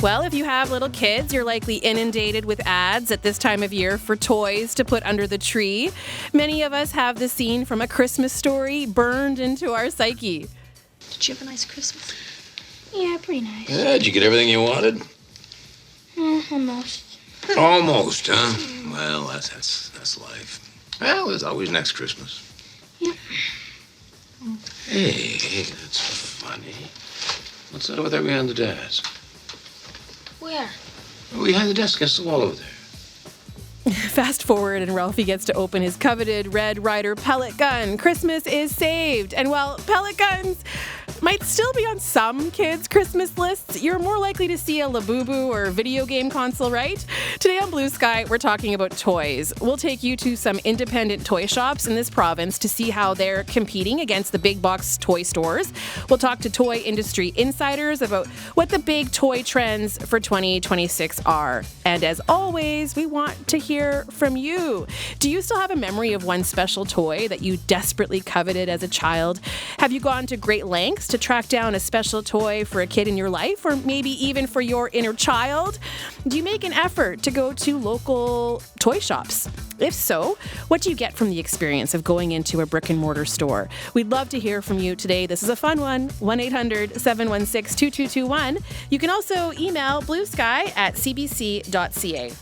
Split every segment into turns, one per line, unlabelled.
Well, if you have little kids, you're likely inundated with ads at this time of year for toys to put under the tree. Many of us have the scene from A Christmas Story burned into our psyche.
Did you have a nice Christmas?
Yeah, pretty nice.
Yeah, did you get everything you wanted?
Almost.
Almost, huh? Well, that's life. Well, there's always next Christmas.
Yep.
Hey, that's funny. What's that over there behind the desk?
Where?
Behind the desk against the wall over there.
Fast forward, and Ralphie gets to open his coveted Red Ryder pellet gun. Christmas is saved. And while pellet guns might still be on some kids' Christmas lists, you're more likely to see a Labubu or video game console, right? Today on Blue Sky, we're talking about toys. We'll take you to some independent toy shops in this province to see how they're competing against the big box toy stores. We'll talk to toy industry insiders about what the big toy trends for 2026 are. And as always, we want to hear from you. Do you still have a memory of one special toy that you desperately coveted as a child? Have you gone to great lengths to track down a special toy for a kid in your life, or maybe even for your inner child? Do you make an effort to go to local toy shops? If so, what do you get from the experience of going into a brick and mortar store? We'd love to hear from you today. This is a fun one, 1-800-716-2221. You can also email bluesky@cbc.ca.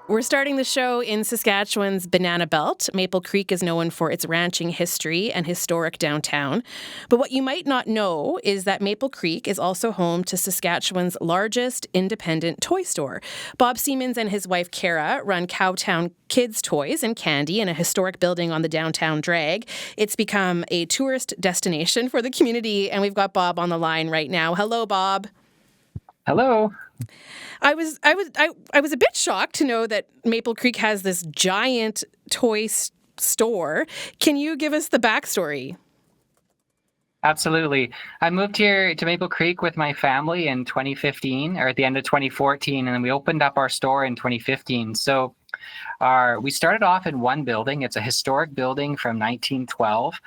We're starting the show in Saskatchewan's Banana Belt. Maple Creek is known for its ranching history and historic downtown. But what you might not know is that Maple Creek is also home to Saskatchewan's largest independent toy store. Bob Siemens and his wife Kara run Cowtown Kids Toys and Candy in a historic building on the downtown drag. It's become a tourist destination for the community, and we've got Bob on the line right now. Hello, Bob.
Hello.
I was a bit shocked to know that Maple Creek has this giant toy store. Can you give us the backstory?
Absolutely. I moved here to Maple Creek with my family in 2015, or at the end of 2014, and then we opened up our store in 2015. So we started off in one building. It's a historic building from 1912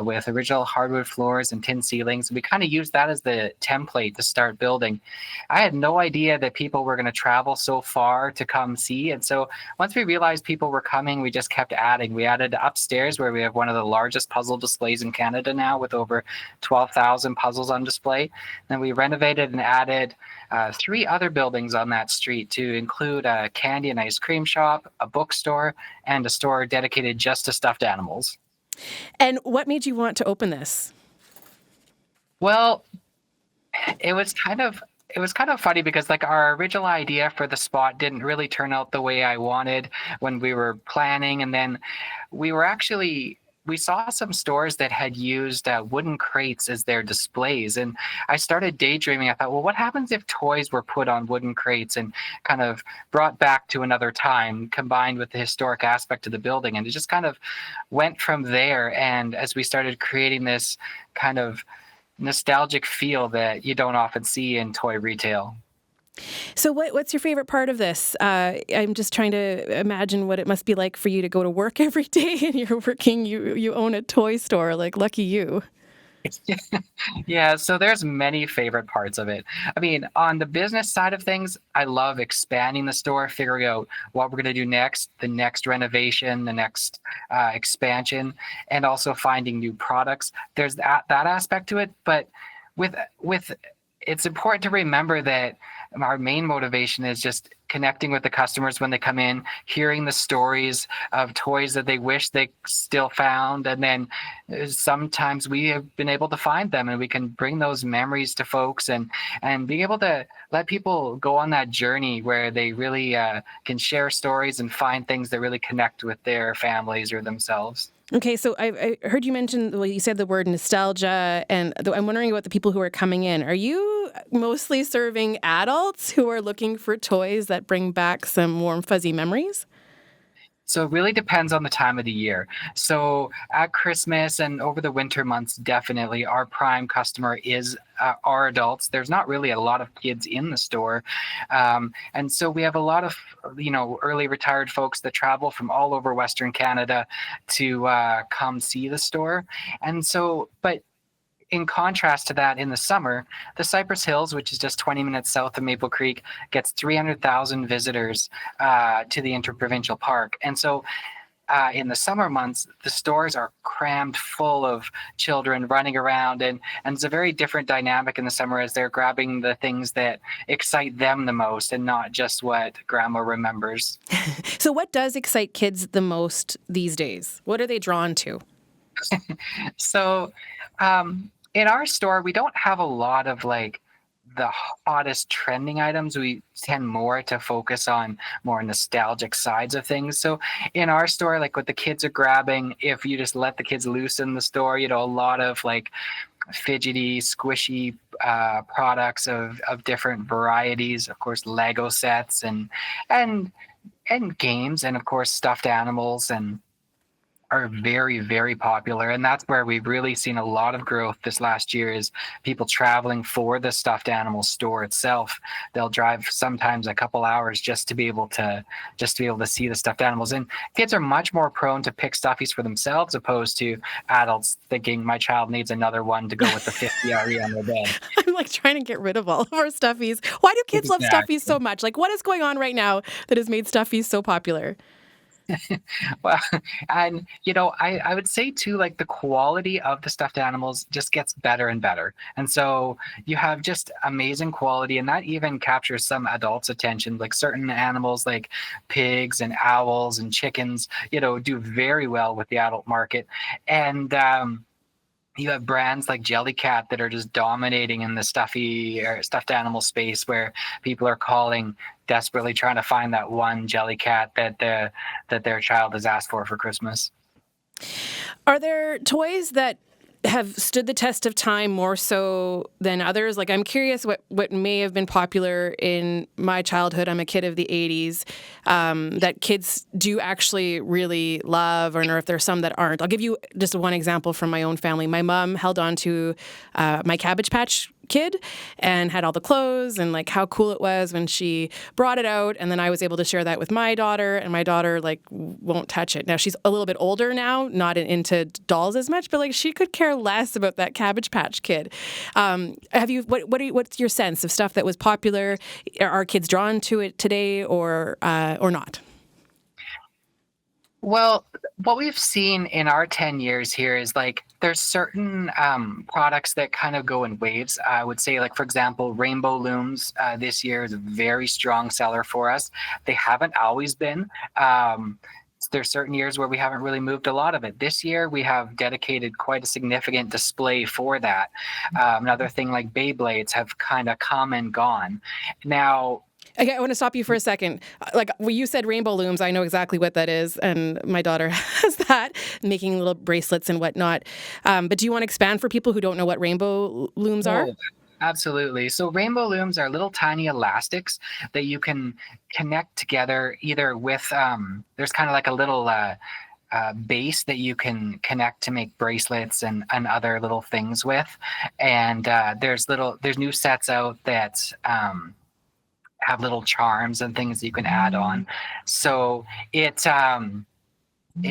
with original hardwood floors and tin ceilings. We kind of used that as the template to start building. I had no idea that people were going to travel so far to come see. And so once we realized people were coming, we just kept adding. We added upstairs, where we have one of the largest puzzle displays in Canada now, with over 12,000 puzzles on display. Then we renovated and added 3 other buildings on that street to include a candy and ice cream shop, a bookstore, and a store dedicated just to stuffed animals.
And what made you want to open this?
Well, it was kind of funny because our original idea for the spot didn't really turn out the way I wanted when we were planning, and then we saw some stores that had used wooden crates as their displays. And I started daydreaming. I thought, well, what happens if toys were put on wooden crates and kind of brought back to another time, combined with the historic aspect of the building? And it just kind of went from there. And as we started creating this kind of nostalgic feel that you don't often see in toy retail.
So what's your favorite part of this? I'm just trying to imagine what it must be like for you to go to work every day and you're working, you own a toy store, like lucky you.
Yeah, so there's many favorite parts of it. I mean, on the business side of things, I love expanding the store, figuring out what we're going to do next, the next renovation, the next expansion, and also finding new products. There's that aspect to it, but with it's important to remember that our main motivation is just connecting with the customers when they come in, hearing the stories of toys that they wish they still found. And then sometimes we have been able to find them, and we can bring those memories to folks and being able to let people go on that journey where they really can share stories and find things that really connect with their families or themselves.
Okay, so I heard you mention, well, you said the word nostalgia, and I'm wondering about the people who are coming in. Are you mostly serving adults who are looking for toys that bring back some warm, fuzzy memories?
So it really depends on the time of the year. So at Christmas and over the winter months, definitely our prime customer is our adults. There's not really a lot of kids in the store. And so we have a lot of, early retired folks that travel from all over Western Canada to come see the store. And so, but in contrast to that, in the summer, the Cypress Hills, which is just 20 minutes south of Maple Creek, gets 300,000 visitors to the interprovincial park. And so in the summer months, the stores are crammed full of children running around, and it's a very different dynamic in the summer as they're grabbing the things that excite them the most and not just what grandma remembers.
So what does excite kids the most these days? What are they drawn to?
So in our store, we don't have a lot of like the hottest trending items. We tend more to focus on more nostalgic sides of things. So in our store, like what the kids are grabbing, if you just let the kids loose in the store, a lot of like fidgety, squishy products of different varieties, of course, Lego sets and games, and of course stuffed animals and are very, very popular. And that's where we've really seen a lot of growth this last year, is people traveling for the stuffed animal store itself. They'll drive sometimes a couple hours just to be able to see the stuffed animals. And kids are much more prone to pick stuffies for themselves, opposed to adults thinking my child needs another one to go with the 50 RE on their bed.
I'm like trying to get rid of all of our stuffies. Why do kids love stuffies so much? Like, what is going on right now that has made stuffies so popular?
Well, and I would say too, like the quality of the stuffed animals just gets better and better. And so you have just amazing quality, and that even captures some adults' attention. Like certain animals like pigs and owls and chickens, do very well with the adult market. And you have brands like Jellycat that are just dominating in the stuffy or stuffed animal space, where people are calling, desperately trying to find that one Jellycat that their child has asked for Christmas.
Are there toys that have stood the test of time more so than others? Like, I'm curious what may have been popular in my childhood. I'm a kid of the 80s, that kids do actually really love, or if there's some that aren't. I'll give you just one example from my own family. My mom held on to my Cabbage Patch Kid and had all the clothes, and like how cool it was when she brought it out. And then I was able to share that with my daughter, and my daughter like won't touch it. Now she's a little bit older now, not into dolls as much, but like she could care less about that Cabbage Patch Kid. What's your sense of stuff that was popular? Are kids drawn to it today or not?
Well, what we've seen in our 10 years here is like there's certain products that kind of go in waves. I would say, like, for example, rainbow looms this year is a very strong seller for us. They haven't always been. There's certain years where we haven't really moved a lot of it. This year, we have dedicated quite a significant display for that. Another thing like Beyblades have kind of come and gone. Now,
Okay, I want to stop you for a second. Like, when you said rainbow looms, I know exactly what that is, and my daughter has that, making little bracelets and whatnot. But do you want to expand for people who don't know what rainbow looms are?
Oh, absolutely. So rainbow looms are little tiny elastics that you can connect together either with, there's kind of like a little base that you can connect to make bracelets and other little things with. And there's new sets out that have little charms and things that you can add on. So it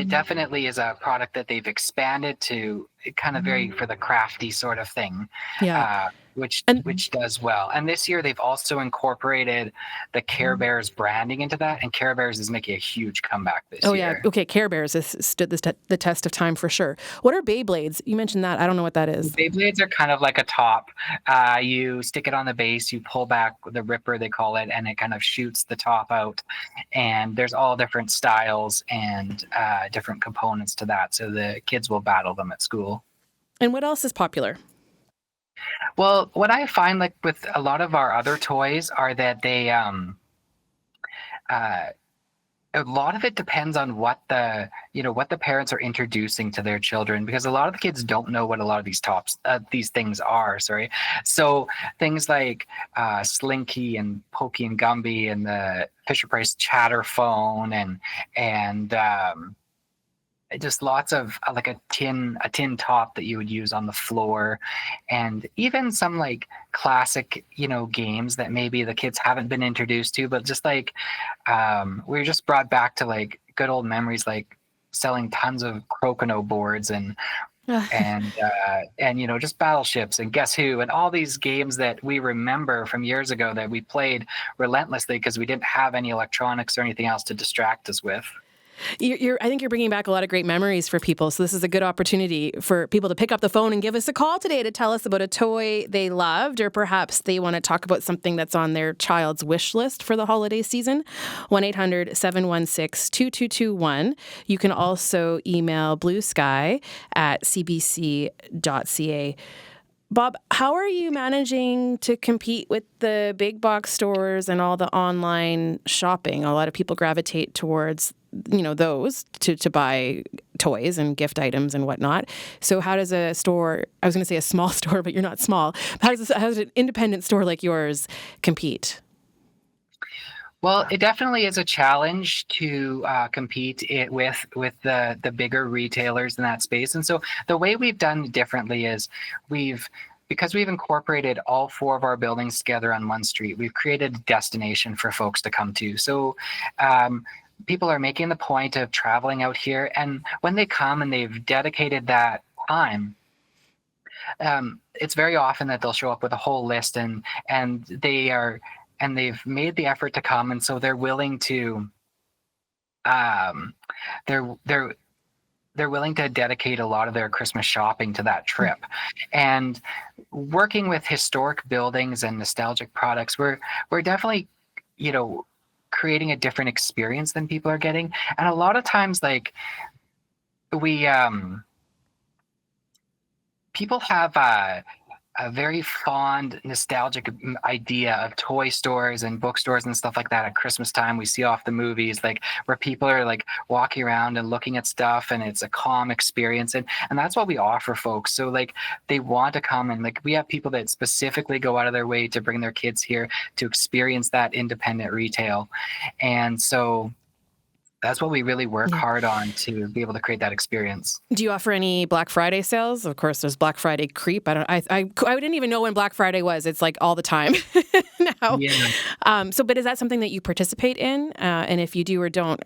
definitely is a product that they've expanded to kind of very for the crafty sort of thing,
Yeah.
which does well. And this year they've also incorporated the Care Bears branding into that, and Care Bears is making a huge comeback this year.
Oh, yeah. Okay, Care Bears has stood the test of time for sure. What are Beyblades? You mentioned that. I don't know what that is.
Beyblades are kind of like a top. You stick it on the base, you pull back the ripper, they call it, and it kind of shoots the top out. And there's all different styles and different components to that. So the kids will battle them at school.
And what else is popular?
Well, what I find like with a lot of our other toys are that they a lot of it depends on what the parents are introducing to their children, because a lot of the kids don't know what a lot of these things are. Sorry. So things like Slinky and Pokey and Gumby and the Fisher Price chatter phone and just lots of like a tin top that you would use on the floor, and even some like classic games that maybe the kids haven't been introduced to, but just like we're just brought back to like good old memories, like selling tons of crokinole boards and and just battleships and Guess Who and all these games that we remember from years ago that we played relentlessly because we didn't have any electronics or anything else to distract us with.
I think you're bringing back a lot of great memories for people. So this is a good opportunity for people to pick up the phone and give us a call today to tell us about a toy they loved, or perhaps they want to talk about something that's on their child's wish list for the holiday season. 1-800-716-2221. You can also email bluesky@cbc.ca. Bob, how are you managing to compete with the big box stores and all the online shopping? A lot of people gravitate towards, those to buy toys and gift items and whatnot. So how does a store, I was going to say a small store, but you're not small. How does an independent store like yours compete?
Well, it definitely is a challenge to compete with the bigger retailers in that space. And so the way we've done it differently is because we've incorporated all 4 of our buildings together on one street, we've created a destination for folks to come to. So people are making the point of traveling out here. And when they come and they've dedicated that time, it's very often that they'll show up with a whole list and they've made the effort to come, and so they're willing to they're willing to dedicate a lot of their Christmas shopping to that trip. And working with historic buildings and nostalgic products, we're definitely creating a different experience than people are getting. And a lot of times, like, we people have a very fond, nostalgic idea of toy stores and bookstores and stuff like that at Christmas time. We see off the movies, like, where people are like walking around and looking at stuff, and it's a calm experience. And that's what we offer folks. So like, they want to come, and like, we have people that specifically go out of their way to bring their kids here to experience that independent retail. And so that's what we really work hard on, to be able to create that experience.
Do you offer any Black Friday sales? Of course, there's Black Friday creep. I didn't even know when Black Friday was. It's like all the time now. Yeah. But is that something that you participate in? And if you do or don't,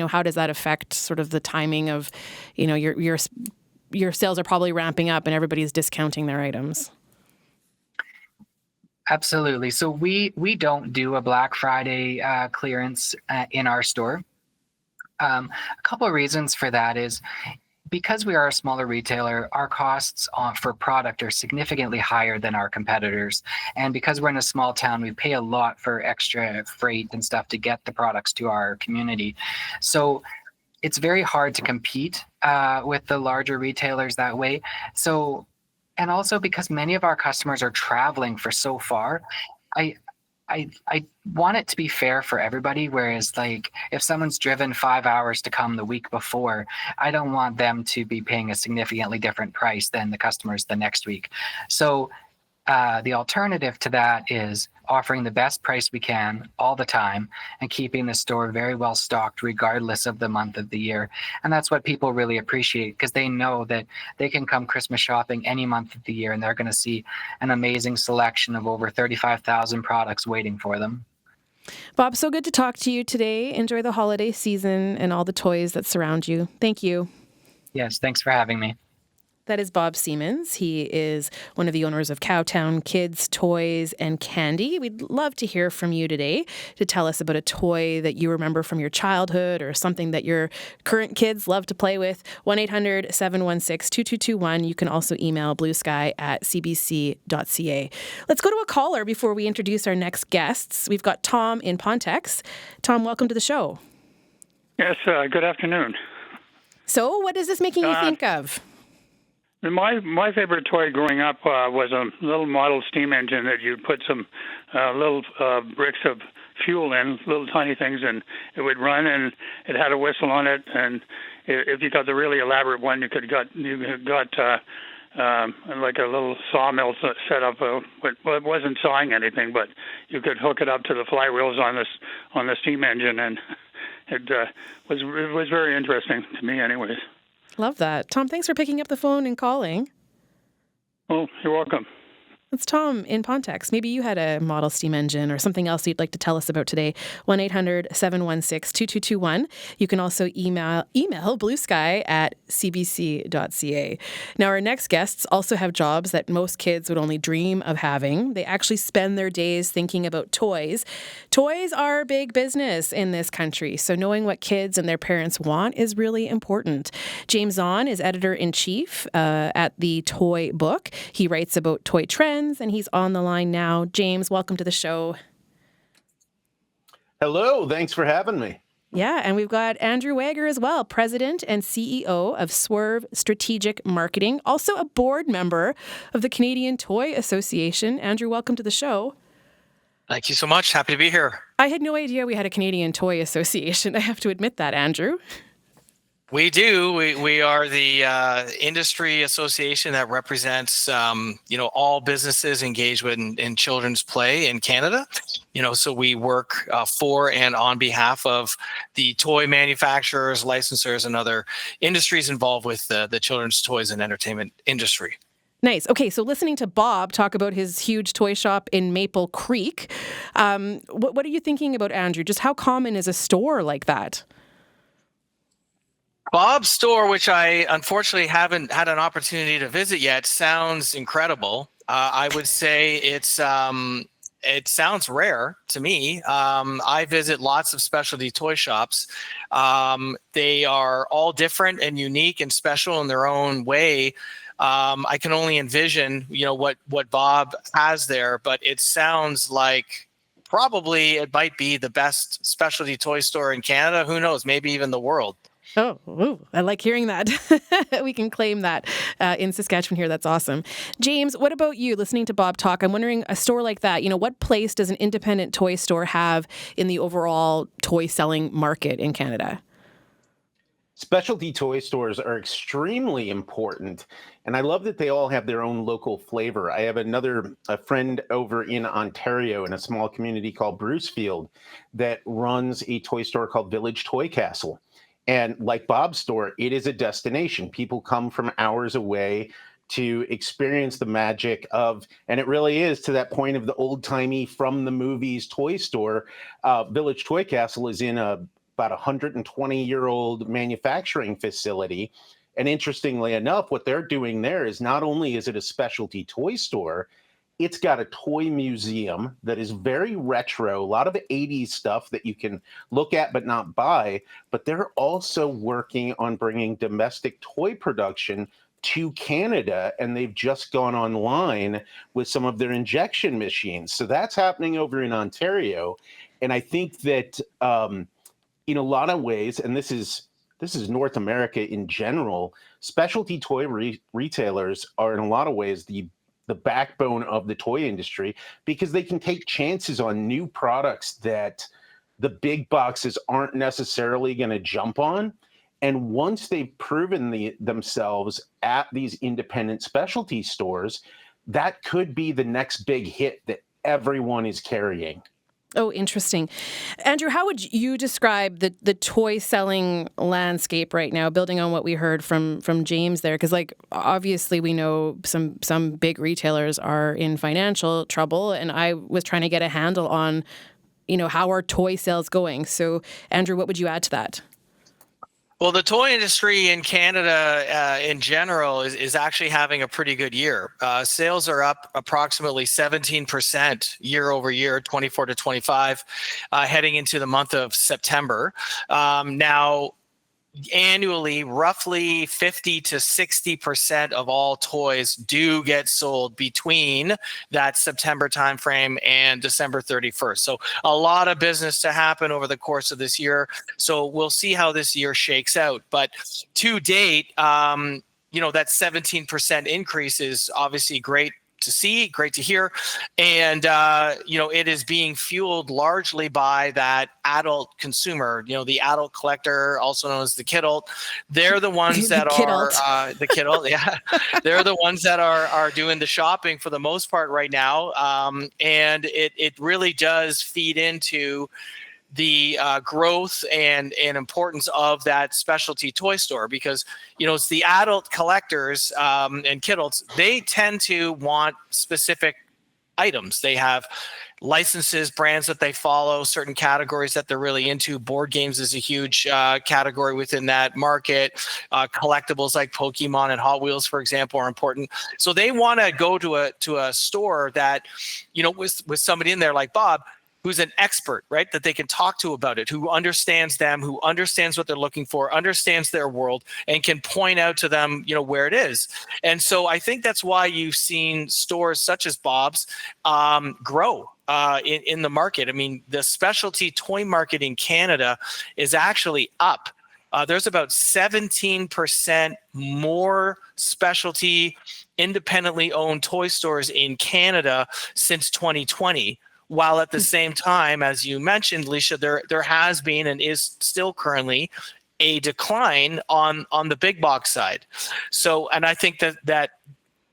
how does that affect sort of the timing of, your sales are probably ramping up and everybody's discounting their items?
Absolutely. So we don't do a Black Friday clearance in our store. A couple of reasons for that is because we are a smaller retailer, our costs for product are significantly higher than our competitors. And because we're in a small town, we pay a lot for extra freight and stuff to get the products to our community. So it's very hard to compete with the larger retailers that way. So, and also because many of our customers are traveling for so far, I want it to be fair for everybody, whereas like if someone's driven 5 hours to come the week before, I don't want them to be paying a significantly different price than the customers the next week. So the alternative to that is offering the best price we can all the time and keeping the store very well stocked regardless of the month of the year. And that's what people really appreciate, because they know that they can come Christmas shopping any month of the year and they're going to see an amazing selection of over 35,000 products waiting for them.
Bob, so good to talk to you today. Enjoy the holiday season and all the toys that surround you. Thank you.
Yes, thanks for having me.
That is Bob Siemens. He is one of the owners of Cowtown Kids, Toys, and Candy. We'd love to hear from you today to tell us about a toy that you remember from your childhood or something that your current kids love to play with. 1-800-716-2221. You can also email bluesky@cbc.ca. Let's go to a caller before we introduce our next guests. We've got Tom in Pontex. Tom, welcome to the show.
Yes, good afternoon.
So what is this making you think of?
My favorite toy growing up was a little model steam engine that you'd put some little bricks of fuel in, little tiny things, and it would run, and it had a whistle on it. And if you got the really elaborate one, you got like a little sawmill set up. Well, it wasn't sawing anything, but you could hook it up to the flywheels on the steam engine, and it was very interesting to me, anyways.
Love that. Tom, thanks for picking up the phone and calling.
Oh, you're welcome.
It's Tom in Pontex. Maybe you had a model steam engine or something else you'd like to tell us about today. 1-800-716-2221. You can also email bluesky@cbc.ca. Now, our next guests also have jobs that most kids would only dream of having. They actually spend their days thinking about toys. Toys are big business in this country, so knowing what kids and their parents want is really important. James Zahn is editor-in-chief at the Toy Book. He writes about toy trends, and he's on the line now. James, welcome to the show.
Hello, thanks for having me.
Yeah, and we've got Andrew Wager as well, president and CEO of Swerve Strategic Marketing, also a board member of the Canadian Toy Association. Andrew, welcome to the show.
Thank you so much. Happy to be here.
I had no idea we had a Canadian Toy Association. I have to admit that, Andrew.
We do. We are the industry association that represents, all businesses engaged in children's play in Canada. So we work for and on behalf of the toy manufacturers, licensors, and other industries involved with the children's toys and entertainment industry.
Nice. Okay, so listening to Bob talk about his huge toy shop in Maple Creek, what are you thinking about, Andrew? Just how common is a store like that?
Bob's store, which I unfortunately haven't had an opportunity to visit yet, sounds incredible. I would say it sounds rare to me. I visit lots of specialty toy shops. They are all different and unique and special in their own way. I can only envision, what Bob has there, but it sounds like probably it might be the best specialty toy store in Canada. Who knows? Maybe even the world.
Oh, ooh, I like hearing that. We can claim that in Saskatchewan here. That's awesome. James, what about you? Listening to Bob talk, I'm wondering, a store like that, what place does an independent toy store have in the overall toy selling market in Canada?
Specialty toy stores are extremely important, and I love that they all have their own local flavor. I have a friend over in Ontario in a small community called Brucefield that runs a toy store called Village Toy Castle. And like Bob's store, it is a destination. People come from hours away to experience the magic of, and it really is to that point of the old-timey from the movies toy store. Village Toy Castle is in about 120-year-old manufacturing facility. And interestingly enough, what they're doing there is not only is it a specialty toy store, it's got a toy museum that is very retro, a lot of 80s stuff that you can look at but not buy. But they're also working on bringing domestic toy production to Canada, and they've just gone online with some of their injection machines. So that's happening over in Ontario. And I think that in a lot of ways, and this is North America in general, specialty toy retailers are in a lot of ways the backbone of the toy industry, because they can take chances on new products that the big boxes aren't necessarily going to jump on. And once they've proven themselves at these independent specialty stores, that could be the next big hit that everyone is carrying.
Oh, interesting. Andrew, how would you describe the toy selling landscape right now, building on what we heard from James there? Because, obviously we know some big retailers are in financial trouble, and I was trying to get a handle on, how are toy sales going? So, Andrew, what would you add to that?
Well, the toy industry in Canada in general is actually having a pretty good year. Sales are up approximately 17% year over year, 24 to 25, heading into the month of September. Now, annually, roughly 50 to 60% of all toys do get sold between that September timeframe and December 31st. So a lot of business to happen over the course of this year. So we'll see how this year shakes out. But to date, that 17% increase is obviously great to see, great to hear. And, it is being fueled largely by that adult consumer, the adult collector, also known as the kidult. They're the ones that are the kidult. Yeah. They're the ones that are doing the shopping for the most part right now. And it really does feed into the growth and importance of that specialty toy store, because it's the adult collectors and kidults. They tend to want specific items. They have licenses, brands that they follow, certain categories that they're really into. Board games is a huge category within that market. Collectibles like Pokemon and Hot Wheels, for example, are important. So they want to go to a store that, with somebody in there like Bob, who's an expert, right? That they can talk to about it, who understands them, who understands what they're looking for, understands their world, and can point out to them, where it is. And so I think that's why you've seen stores such as Bob's grow in the market. I mean, the specialty toy market in Canada is actually up. There's about 17% more specialty independently owned toy stores in Canada since 2020. While at the same time, as you mentioned, Leisha, there has been and is still currently a decline on the big box side. So, and I think that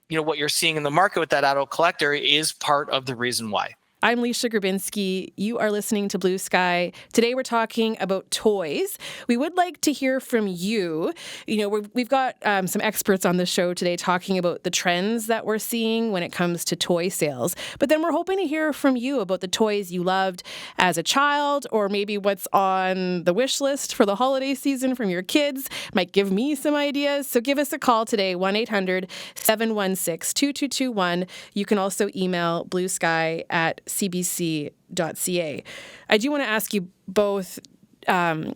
what you're seeing in the market with that adult collector is part of the reason why.
I'm Leisha Grabinski. You are listening to Blue Sky. Today we're talking about toys. We would like to hear from you. We've got some experts on the show today talking about the trends that we're seeing when it comes to toy sales. But then we're hoping to hear from you about the toys you loved as a child, or maybe what's on the wish list for the holiday season from your kids. Might give me some ideas. So give us a call today, 1-800-716-2221. You can also email bluesky@cbc.ca. I do want to ask you both. I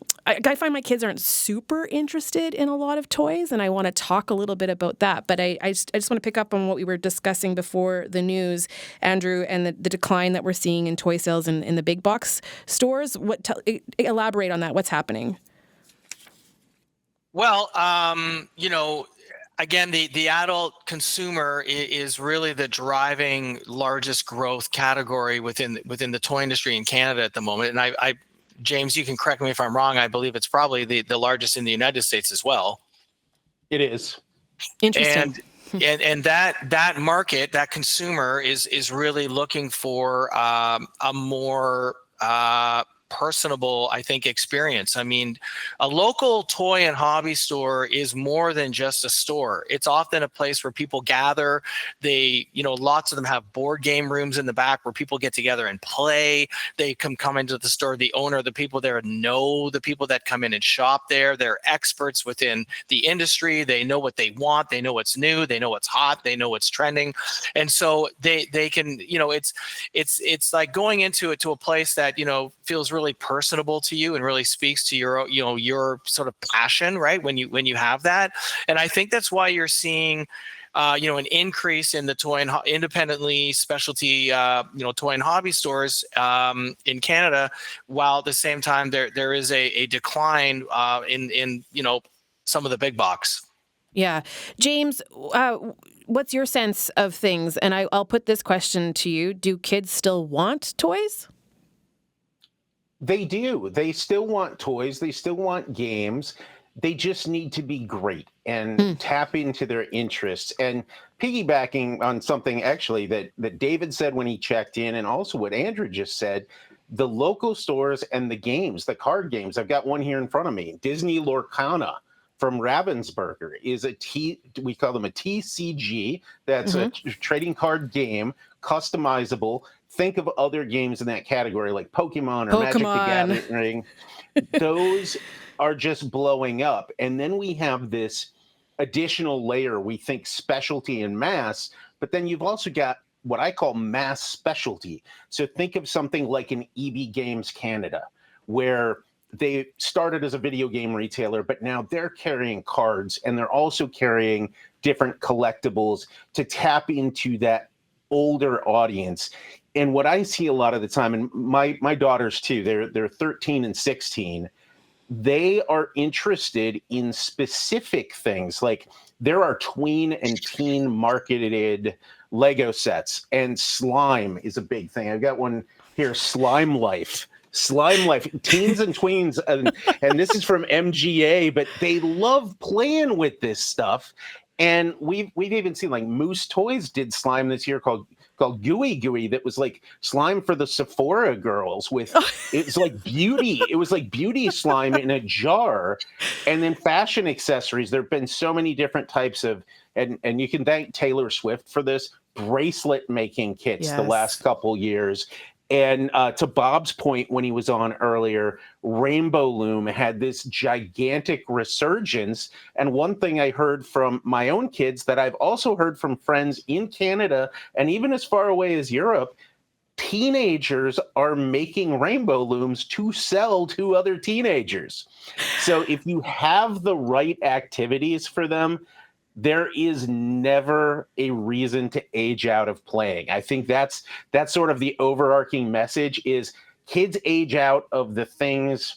find my kids aren't super interested in a lot of toys, and I want to talk a little bit about that. But I just want to pick up on what we were discussing before the news, Andrew, and the decline that we're seeing in toy sales in the big box stores. Elaborate on that. What's happening?
Well, again, the adult consumer is really the driving largest growth category within the toy industry in Canada at the moment. And I James, you can correct me if I'm wrong. I believe it's probably the largest in the United States as well.
It is.
Interesting.
And that market, that consumer is really looking for a more personable, I think, experience. I mean, a local toy and hobby store is more than just a store. It's often a place where people gather. They, lots of them have board game rooms in the back where people get together and play. They come into the store. The owner, the people there know the people that come in and shop there. They're experts within the industry. They know what they want. They know what's new. They know what's hot. They know what's trending. And so they can, it's like going into a place that, feels really personable to you and really speaks to your sort of passion, right? When you have that. And I think that's why you're seeing an increase in the toy and independently specialty toy and hobby stores in Canada, while at the same time there is a decline in some of the big box.
Yeah. James, what's your sense of things? And I'll put this question to you. Do kids still want toys?
They do. They still want toys. They still want games. They just need to be great and tap into their interests. And piggybacking on something actually that David said when he checked in, and also what Andrew just said, the local stores and the games, the card games. I've got one here in front of me. Disney Lorcana from Ravensburger is we call them a TCG. That's a trading card game, customizable. Think of other games in that category like Pokemon or Magic the Gathering. Those are just blowing up. And then we have this additional layer, we think specialty and mass, but then you've also got what I call mass specialty. So think of something like an EB Games Canada, where they started as a video game retailer, but now they're carrying cards and they're also carrying different collectibles to tap into that older audience. And what I see a lot of the time, and my daughters too, they're 13 and 16, they are interested in specific things. Like there are tween and teen marketed Lego sets, and slime is a big thing. I've got one here, Slime Life, teens and tweens, and this is from MGA, but they love playing with this stuff. And we've even seen like Moose Toys did slime this year called called Gooey Gooey that was like slime for the Sephora girls with it was like beauty slime in a jar. And then fashion accessories. There have been so many different types of, and you can thank Taylor Swift for this, bracelet making kits the last couple years. And to Bob's point when he was on earlier, Rainbow Loom had this gigantic resurgence. And one thing I heard from my own kids that I've also heard from friends in Canada and even as far away as Europe, teenagers are making rainbow looms to sell to other teenagers. So if you have the right activities for them, there is never a reason to age out of playing. I think that's sort of the overarching message is kids age out of the things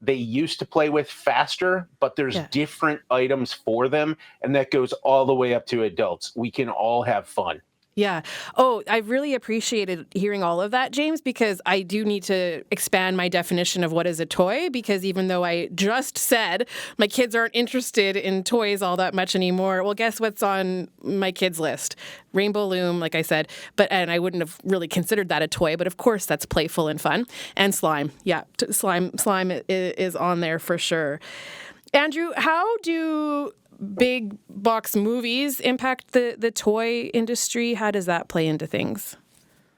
they used to play with faster, but there's different items for them. And that goes all the way up to adults. We can all have fun.
Yeah. Oh, I really appreciated hearing all of that, James, because I do need to expand my definition of what is a toy, because even though I just said my kids aren't interested in toys all that much anymore, well, guess what's on my kids' list? Rainbow Loom, like I said, and I wouldn't have really considered that a toy, but of course that's playful and fun. And slime. Yeah, slime is on there for sure. Andrew, how do big box movies impact the toy industry? How does that play into things?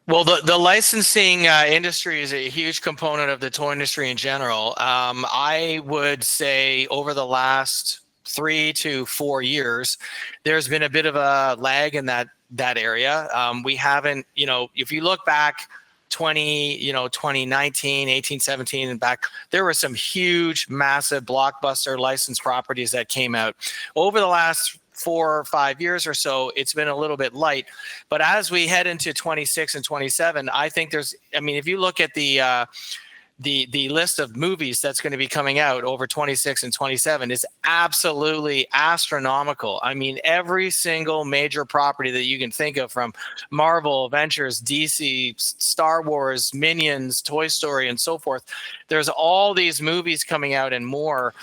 Well, the licensing industry is a huge component of the toy industry in general. I would say over the last 3 to 4 years, there's been a bit of a lag in that area. We haven't, if you look back 2019, 18, 17, and back, there were some huge, massive blockbuster licensed properties that came out. Over the last 4 or 5 years or so, it's been a little bit light. But as we head into 26 and 27, I think if you look at the list of movies that's going to be coming out over 26 and 27 is absolutely astronomical. I mean, every single major property that you can think of, from Marvel, Avengers, DC, Star Wars, Minions, Toy Story, and so forth. There's all these movies coming out and more.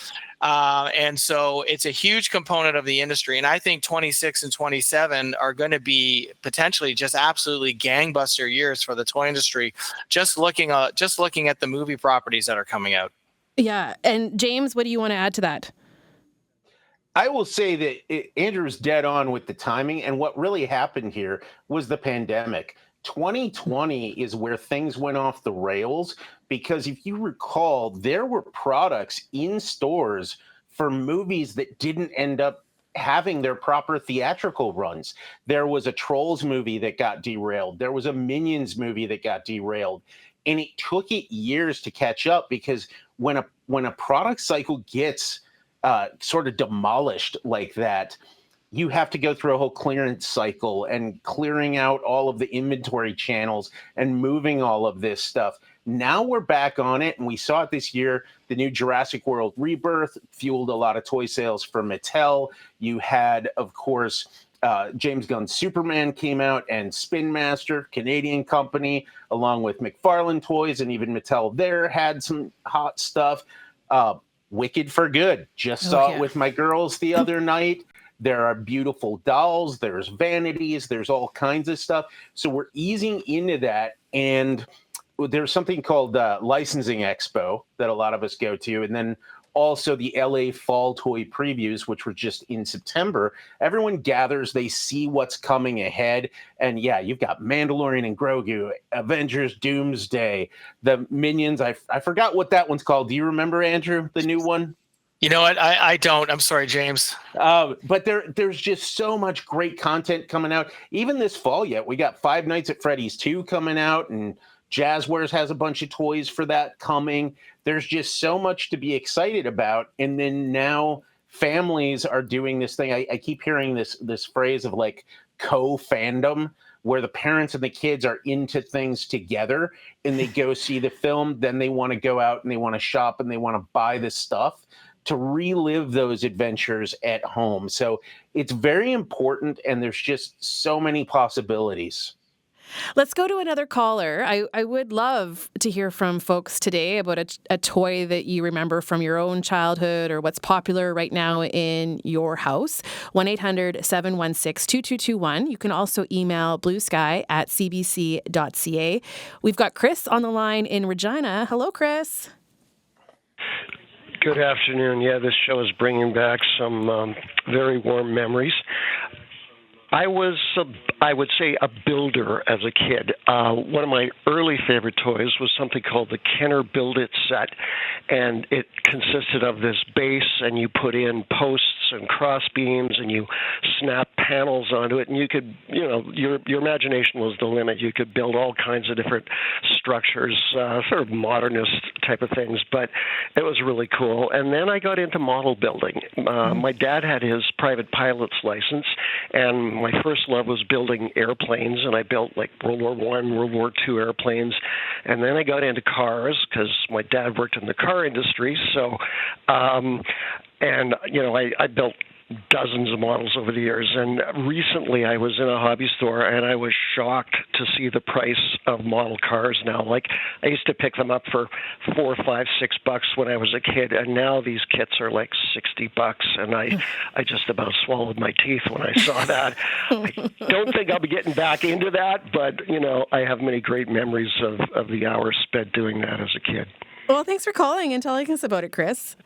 And so it's a huge component of the industry. And I think 26 and 27 are going to be potentially just absolutely gangbuster years for the toy industry, just looking at the movie properties that are coming out.
Yeah. And James, what do you want to add to that?
I will say that Andrew's dead on with the timing. And what really happened here was the pandemic. 2020 is where things went off the rails, because if you recall, there were products in stores for movies that didn't end up having their proper theatrical runs. There was a Trolls movie that got derailed. There was a Minions movie that got derailed. And it took it years to catch up, because when a product cycle gets sort of demolished like that, you have to go through a whole clearance cycle and clearing out all of the inventory channels and moving all of this stuff. Now we're back on it, and we saw it this year. The new Jurassic World Rebirth fueled a lot of toy sales for Mattel. You had, of course, James Gunn's Superman came out, and Spin Master, Canadian company, along with McFarlane Toys, and even Mattel there had some hot stuff. Wicked for Good. Just saw it with my girls the other night. There are beautiful dolls, there's vanities, there's all kinds of stuff. So we're easing into that. And there's something called Licensing Expo that a lot of us go to. And then also the LA Fall Toy Previews, which were just in September. Everyone gathers, they see what's coming ahead. And yeah, you've got Mandalorian and Grogu, Avengers Doomsday, the Minions. I forgot what that one's called. Do you remember, Andrew, the new one?
You know what? I don't. I'm sorry, James.
But there's just so much great content coming out. Even this fall yet, we got Five Nights at Freddy's 2 coming out, and Jazzwares has a bunch of toys for that coming. There's just so much to be excited about. And then now families are doing this thing. I keep hearing this phrase of like co-fandom, where the parents and the kids are into things together, and they go see the film. Then they want to go out and they want to shop and they want to buy this stuff to relive those adventures at home. So it's very important, and there's just so many possibilities.
Let's go to another caller. I would love to hear from folks today about a toy that you remember from your own childhood or what's popular right now in your house. 1-800-716-2221. You can also email bluesky@cbc.ca. We've got Chris on the line in Regina. Hello, Chris.
Good afternoon. Yeah, this show is bringing back some very warm memories. I was, I would say, a builder as a kid. One of my early favorite toys was something called the Kenner Build-It set, and it consisted of this base, and you put in posts and cross beams, and you snap panels onto it, and you could, your imagination was the limit. You could build all kinds of different structures, sort of modernist type of things, but it was really cool. And then I got into model building. My dad had his private pilot's license, and my first love was building airplanes, and I built like World War I, World War II airplanes. And then I got into cars because my dad worked in the car industry. So, I built dozens of models over the years. And recently I was in a hobby store, and I was shocked to see the price of model cars now. Like, I used to pick them up for $4, $5, $6 when I was a kid, and now these kits are like $60, and I just about swallowed my teeth when I saw that. I don't think I'll be getting back into that, but I have many great memories of the hours spent doing that as a kid.
Well, thanks for calling and telling us about it, Chris.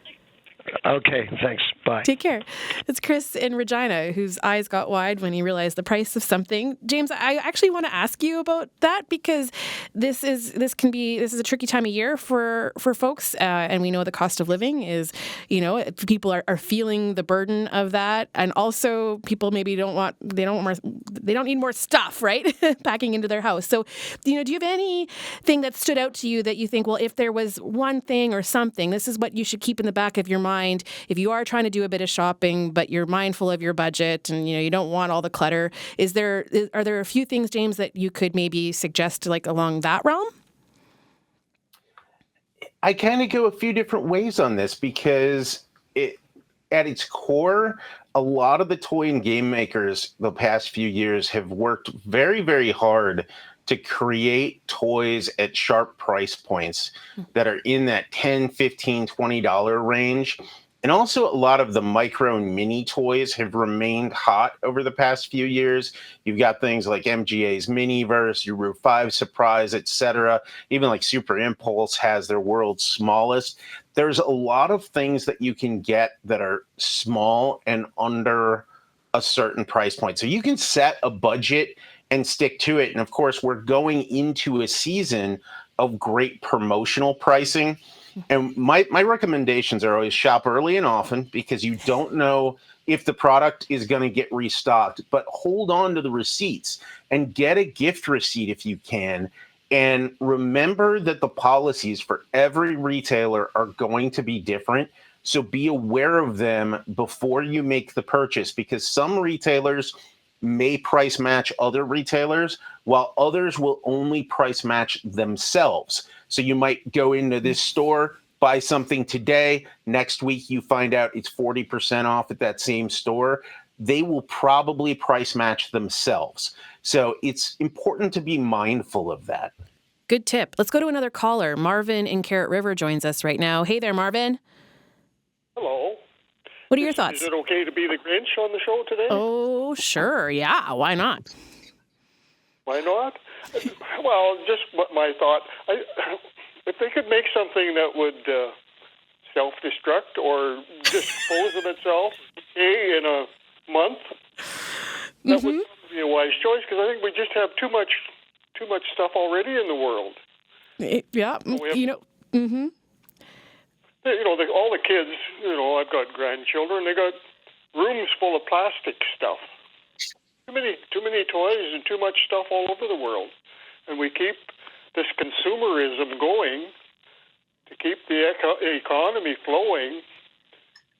Okay, thanks. Bye.
Take care. It's Chris in Regina whose eyes got wide when he realized the price of something. James, I actually want to ask you about that because this is a tricky time of year for folks, and we know the cost of living is, people are feeling the burden of that, and also people maybe they don't need more stuff, right? Packing into their house. So, do you have anything that stood out to you that you think, well, if there was one thing or something, this is what you should keep in the back of your mind if you are trying to do a bit of shopping, but you're mindful of your budget and you don't want all the clutter? Are there a few things, James, that you could maybe suggest like along that realm?
I kind of go a few different ways on this because at its core, a lot of the toy and game makers the past few years have worked very, very hard to create toys at sharp price points that are in that $10, $15, $20 range. And also a lot of the micro and mini toys have remained hot over the past few years. You've got things like MGA's Miniverse, Euro 5 Surprise, etc. Even like Super Impulse has their world's smallest. There's a lot of things that you can get that are small and under a certain price point. So you can set a budget and stick to it. And of course, we're going into a season of great promotional pricing. And my recommendations are always shop early and often because you don't know if the product is going to get restocked, but hold on to the receipts and get a gift receipt if you can. And remember that the policies for every retailer are going to be different. So be aware of them before you make the purchase, because some retailers may price match other retailers, while others will only price match themselves. So you might go into this store, buy something today, next week you find out it's 40% off at that same store. They will probably price match themselves. So it's important to be mindful of that.
Good tip. Let's go to another caller. Marvin in Carrot River joins us right now. Hey there, Marvin.
Hello.
What are your thoughts?
Is it okay to be the Grinch on the show today?
Oh, sure. Yeah. Why not?
Why not? Well, just my thought. If they could make something that would self-destruct or dispose of itself in a month, that would be a wise choice, because I think we just have too much stuff already in the world.
Yeah. Mm-hmm.
All the kids, I've got grandchildren, they got rooms full of plastic stuff. Too many toys and too much stuff all over the world. And we keep this consumerism going to keep the economy flowing.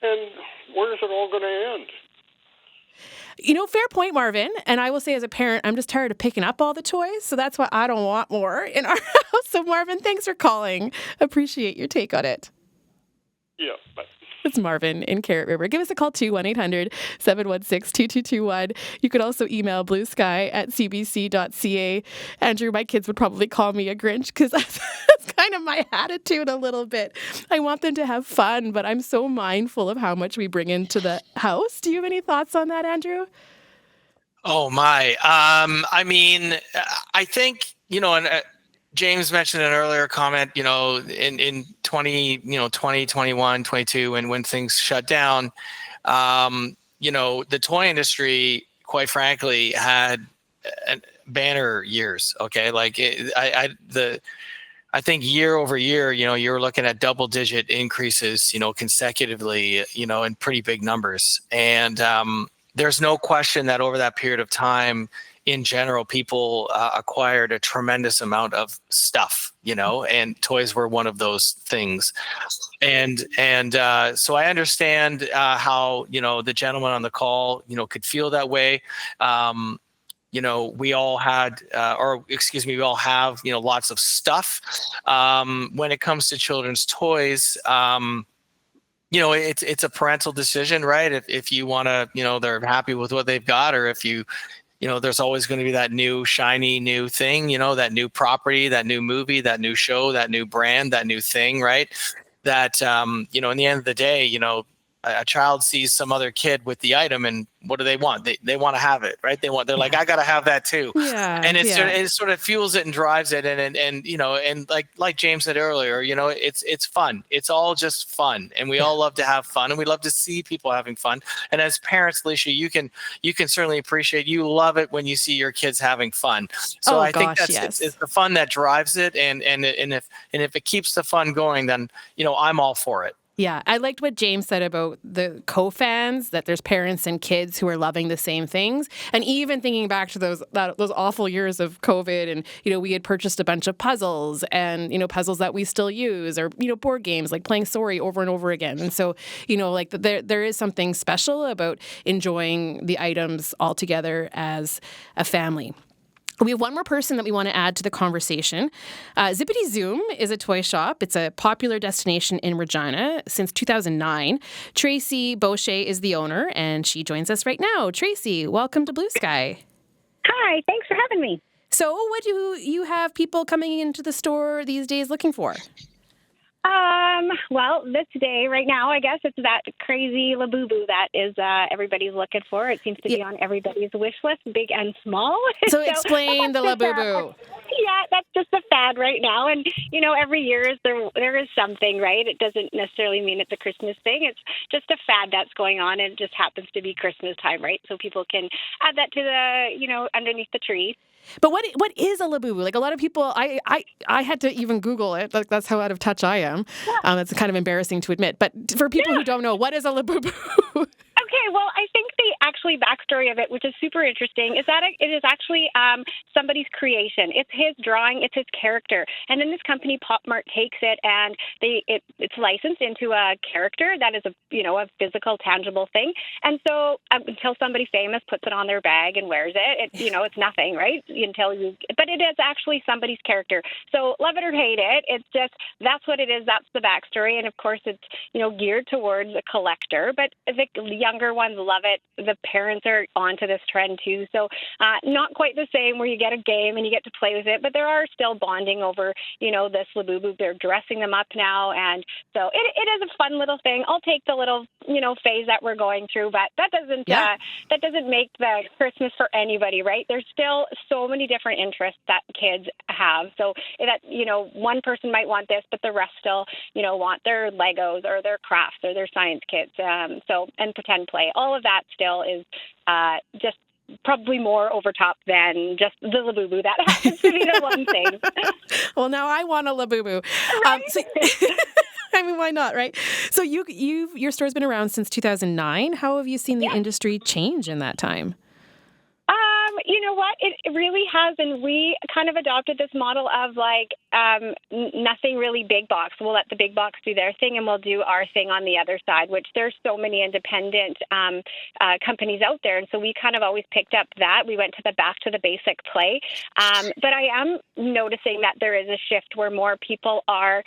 And where is it all going to end?
Fair point, Marvin. And I will say as a parent, I'm just tired of picking up all the toys. So that's why I don't want more in our house. So Marvin, thanks for calling. Appreciate your take on it.
Yeah. Bye.
It's Marvin in Carrot River. Give us a call too, 1-800-716-2221. You could also email bluesky@cbc.ca. Andrew, my kids would probably call me a Grinch because that's kind of my attitude a little bit. I want them to have fun, but I'm so mindful of how much we bring into the house. Do you have any thoughts on that, Andrew?
Oh my. I mean, I think, and James mentioned an earlier comment, in 2021, 22, and when things shut down, the toy industry, quite frankly, had banner years. Okay. Like I think year over year, you're looking at double digit increases, consecutively, in pretty big numbers. And there's no question that over that period of time, in general, people acquired a tremendous amount of stuff, and toys were one of those things. And so I understand how, the gentleman on the call, could feel that way. We all had, we all have, lots of stuff. When it comes to children's toys, it's a parental decision, right? If you want to, they're happy with what they've got, or if there's always going to be that new shiny new thing, that new property, that new movie, that new show, that new brand, that new thing, right? That, in the end of the day, a child sees some other kid with the item, and what do they want? They want to have it, right? They're like, I got to have that too.
Yeah.
And it sort of fuels it and drives it. And like James said earlier, it's fun. It's all just fun. And we all love to have fun, and we love to see people having fun. And as parents, Alicia, you can certainly appreciate, you love it when you see your kids having fun. So I think that's it's the fun that drives it. And if it keeps the fun going, then, I'm all for it.
Yeah, I liked what James said about the co-fans, that there's parents and kids who are loving the same things. And even thinking back to those awful years of COVID, and, we had purchased a bunch of puzzles and, puzzles that we still use, or, board games like playing Sorry over and over again. And so, there is something special about enjoying the items all together as a family. We have one more person that we want to add to the conversation. Zippity Zoom is a toy shop. It's a popular destination in Regina since 2009. Tracy Boucher is the owner, and she joins us right now. Tracy, welcome to Blue Sky.
Hi, thanks for having me.
So what do you have people coming into the store these days looking for?
Well, this day, right now, I guess it's that crazy Labubu that is everybody's looking for. It seems to be on everybody's wish list, big and small.
So explain the Labubu.
Yeah, that's just a fad right now. And, every year there is something, right? It doesn't necessarily mean it's a Christmas thing. It's just a fad that's going on, and it just happens to be Christmas time, right? So people can add that to the, underneath the tree.
But what is a Labubu? Like, a lot of people, I had to even Google it. That's how out of touch I am. It's kind of embarrassing to admit. But for people who don't know, what is a Labubu?
Okay, well, I think the actually backstory of it, which is super interesting, is that it is actually somebody's creation. It's his drawing, it's his character. And then this company, Pop Mart, takes it and it's licensed into a character that is a physical, tangible thing. And so until somebody famous puts it on their bag and wears it, it's nothing, right? But it is actually somebody's character. So love it or hate it, it's just, that's what it is. That's the backstory. And of course, it's, geared towards a collector, but the younger ones love it. The parents are onto this trend too. So not quite the same where you get a game and you get to play with it, but there are still bonding over, this Labubu. They're dressing them up now. And so it is a fun little thing. I'll take the little, phase that we're going through, but that doesn't make the Christmas for anybody, right? There's still so many different interests that kids have. So that, one person might want this, but the rest still, want their Legos or their crafts or their science kits. And pretend play. All of that still is just probably more over top than just the Labubu. That happens to be the one thing.
Well, now I want a Labubu.
Right?
I mean, why not, right? So your store's been around since 2009. How have you seen the industry change in that time?
You know what? It really has, and we kind of adopted this model of like nothing really big box. We'll let the big box do their thing, and we'll do our thing on the other side. Which there's so many independent companies out there, and so we kind of always picked up that. We went to the back to the basic play, but I am noticing that there is a shift where more people are,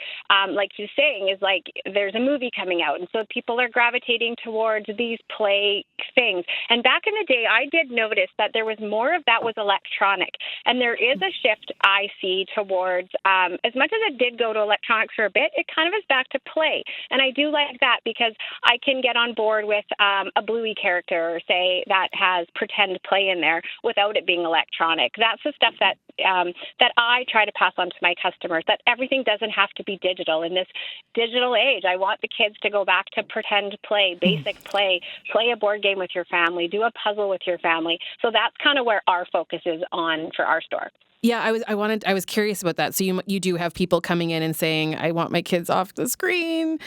like you're saying, is like there's a movie coming out, and so people are gravitating towards these play things. And back in the day, I did notice that there was more of that was electronic, and there is a shift I see towards, as much as it did go to electronics for a bit, it kind of is back to play. And I do like that because I can get on board with a Bluey character, say, that has pretend play in there without it being electronic. That's the stuff that that I try to pass on to my customers, that everything doesn't have to be digital. In this digital age, I want the kids to go back to pretend play, basic play a board game with your family, do a puzzle with your family. So that's kind of where our focus is on for our store.
Yeah, I was curious about that. So you do have people coming in and saying, I want my kids off the screen,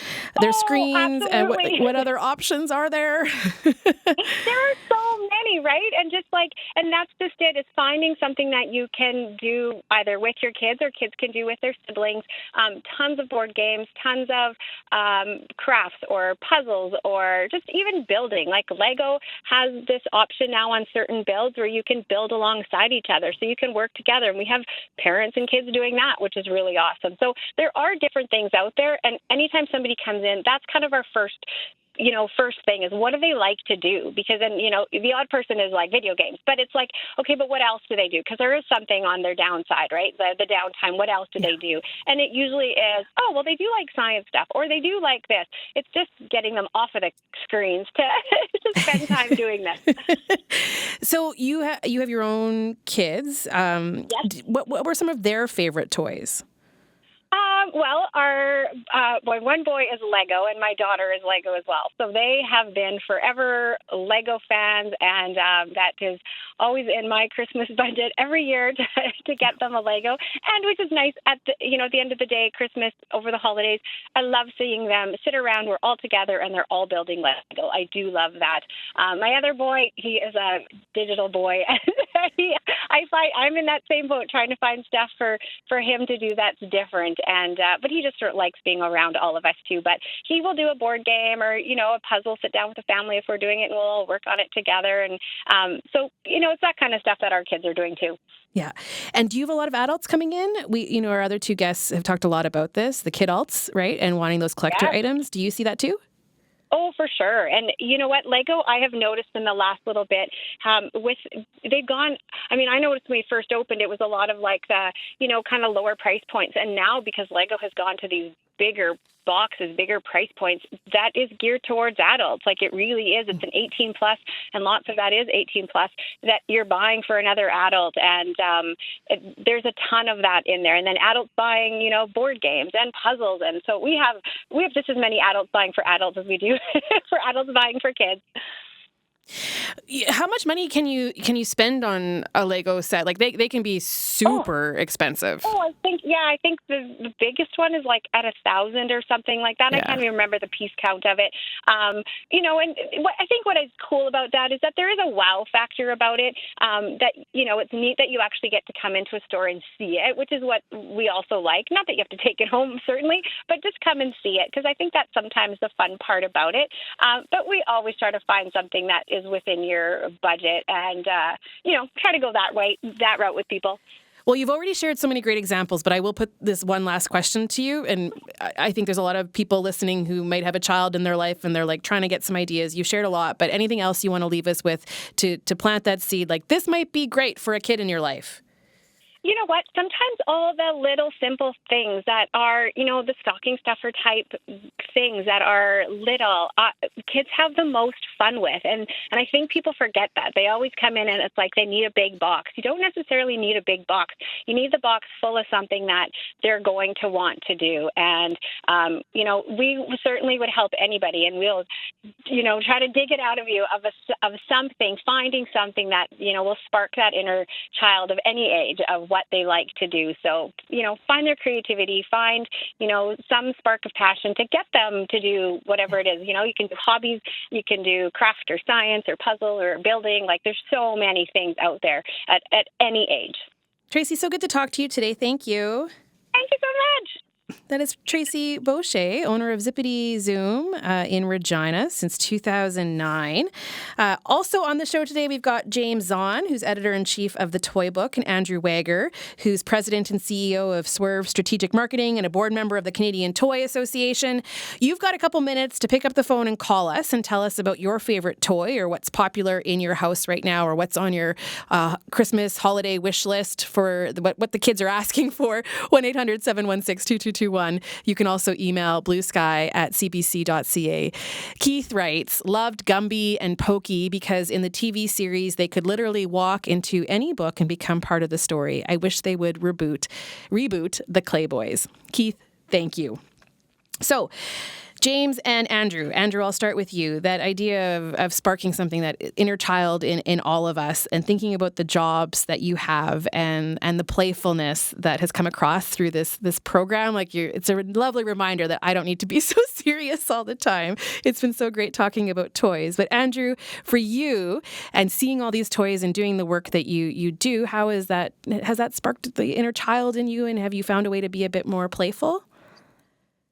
their screens,
absolutely.
and what other options are there?
There are so many, right? And just like, and that's just it, is finding something that you can do either with your kids or kids can do with their siblings. Tons of board games, tons of crafts or puzzles, or just even building. Like Lego has this option now on certain builds where you can build alongside each other, so you can work together. And we have parents and kids doing that, which is really awesome. So there are different things out there. And anytime somebody comes in, that's kind of our first thing is, what do they like to do? Because then, the odd person is like video games, but it's like, okay, but what else do they do? Because there is something on their downside, right? The downtime, what else do they do? And it usually is, oh, well, they do like science stuff, or they do like this. It's just getting them off of the screens to spend time doing this.
So you have your own kids.
Yes.
What were some of their favorite toys?
Well, our one boy is Lego, and my daughter is Lego as well. So they have been forever Lego fans, and that is always in my Christmas budget every year to get them a Lego. And which is nice at the end of the day, Christmas over the holidays. I love seeing them sit around. We're all together, and they're all building Lego. I do love that. My other boy, he is a digital boy. I find I'm in that same boat, trying to find stuff for him to do that's different. And but he just sort of likes being around all of us too. But he will do a board game or a puzzle, sit down with the family if we're doing it, and we'll all work on it together. And so it's that kind of stuff that our kids are doing too.
Yeah. And do you have a lot of adults coming in? Our other two guests have talked a lot about this, the kidults, right? And wanting those collector items. Do you see that too?
Oh, for sure. And you know what? Lego, I have noticed in the last little bit, they've gone, I noticed when we first opened, it was a lot of like the, kind of lower price points. And now because Lego has gone to these bigger boxes, bigger price points, that is geared towards adults. Like it really is. It's an 18 plus, and lots of that is 18 plus that you're buying for another adult. And there's a ton of that in there. And then adults buying, board games and puzzles. And so we have just as many adults buying for adults as we do for adults buying for kids.
How much money can you spend on a Lego set? Like they can be super expensive.
Oh, I think the biggest one is like at 1,000 or something like that. Yeah. I can't even remember the piece count of it. And I think what is cool about that is that there is a wow factor about it. That it's neat that you actually get to come into a store and see it, which is what we also like. Not that you have to take it home, certainly, but just come and see it, because I think that's sometimes the fun part about it. But we always try to find something that is within your budget and, try to go that route with people.
Well, you've already shared so many great examples, but I will put this one last question to you. And I think there's a lot of people listening who might have a child in their life and they're like trying to get some ideas. You've shared a lot, but anything else you want to leave us with to plant that seed? Like this might be great for a kid in your life.
You know what? Sometimes all the little simple things that are, the stocking stuffer type things that are little, kids have the most fun with. And I think people forget that. They always come in and it's like they need a big box. You don't necessarily need a big box. You need the box full of something that they're going to want to do. And, we certainly would help anybody, and we'll, try to dig it out of you of something, finding something that, will spark that inner child of any age of what they like to do. So, find their creativity, find, some spark of passion to get them to do whatever it is. You can do hobbies, you can do craft or science or puzzle or building. Like, there's so many things out there at any age.
Tracy, so good to talk to you today. Thank you.
Thank you so much.
That is Tracy Boucher, owner of Zippity Zoom in Regina since 2009. Also on the show today, we've got James Zahn, who's editor-in-chief of The Toy Book, and Andrew Wager, who's president and CEO of Swerve Strategic Marketing and a board member of the Canadian Toy Association. You've got a couple minutes to pick up the phone and call us and tell us about your favorite toy or what's popular in your house right now or what's on your Christmas holiday wish list for what the kids are asking for. 1-800-716-2221. You can also email bluesky@cbc.ca. Keith writes, loved Gumby and Pokey because in the TV series, they could literally walk into any book and become part of the story. I wish they would reboot the Clay Boys. Keith, thank you. So, James and Andrew. Andrew, I'll start with you. That idea of sparking something, that inner child in all of us, and thinking about the jobs that you have and the playfulness that has come across through this program. It's a lovely reminder that I don't need to be so serious all the time. It's been so great talking about toys. But Andrew, for you and seeing all these toys and doing the work that you do, has that sparked the inner child in you, and have you found a way to be a bit more playful?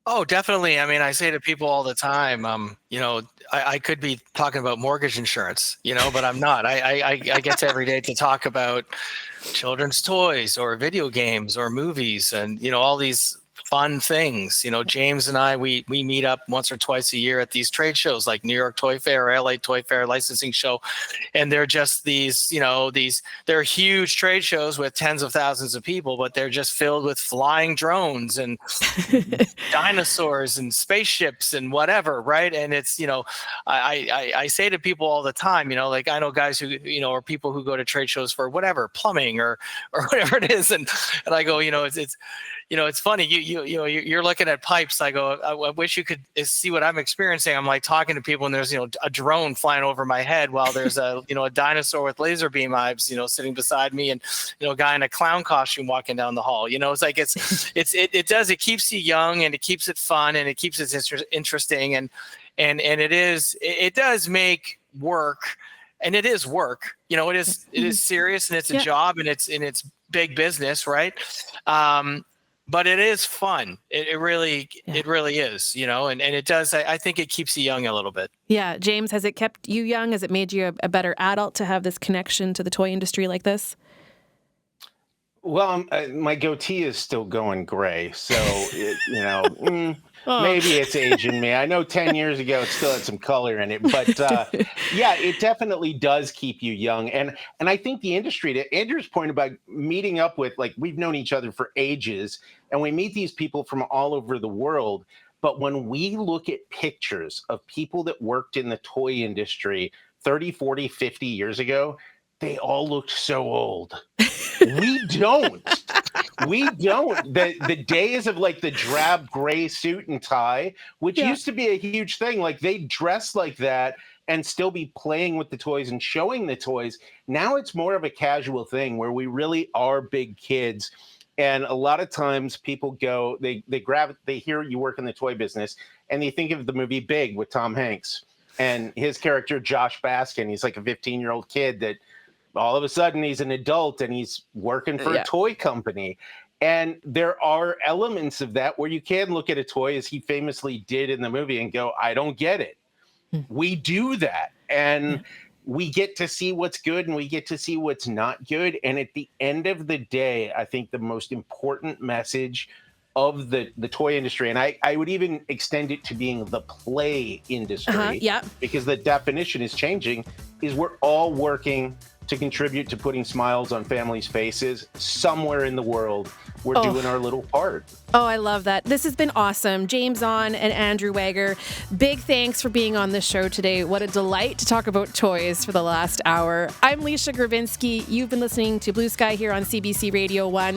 Oh, definitely. I mean, I say to people all the time, I could be talking about mortgage insurance, but I'm not. I get to every day to talk about children's toys or video games or movies and, all these fun things. James and I, we meet up once or twice a year at these trade shows like New York Toy Fair or LA Toy Fair licensing show. And they're just they're huge trade shows with tens of thousands of people, but they're just filled with flying drones and dinosaurs and spaceships and whatever. Right. And it's, I say to people all the time, I know guys who, or people who go to trade shows for whatever, plumbing or whatever it is. And I go, it's funny. You're looking at pipes. I go, I wish you could see what I'm experiencing. I'm like talking to people and there's, a drone flying over my head while there's a dinosaur with laser beam eyes, sitting beside me and, a guy in a clown costume walking down the hall. It's like, it keeps you young and it keeps it fun and it keeps it interesting. And it does make work, and it is work, it is serious and it's a job and it's big business. Right. But it is fun. It really is, and it does. I think it keeps you young a little bit.
Yeah. James, has it kept you young? Has it made you a better adult to have this connection to the toy industry like this?
Well, my goatee is still going gray. So, maybe it's aging me. I know 10 years ago it still had some color in it. But yeah, it definitely does keep you young. And I think the industry, to Andrew's point about meeting up with, we've known each other for ages, and we meet these people from all over the world. But when we look at pictures of people that worked in the toy industry 30, 40, 50 years ago, they all looked so old. We don't. The days of the drab gray suit and tie, which used to be a huge thing, they dress like that and still be playing with the toys and showing the toys. Now it's more of a casual thing where we really are big kids. And a lot of times people go, they hear you work in the toy business and they think of the movie Big with Tom Hanks and his character, Josh Baskin. He's like a 15-year-old kid that all of a sudden he's an adult and he's working for a toy company. And there are elements of that where you can look at a toy, as he famously did in the movie, and go, I don't get it. We do that. And we get to see what's good and we get to see what's not good. And at the end of the day, I think the most important message of the toy industry, and I would even extend it to being the play industry, because the definition is changing, is we're all working to contribute to putting smiles on families' faces somewhere in the world. We're doing our little part.
Oh, I love that. This has been awesome. James Zahn and Andrew Wager, big thanks for being on this show today. What a delight to talk about toys for the last hour. I'm Leisha Gravinsky. You've been listening to Blue Sky here on CBC Radio 1.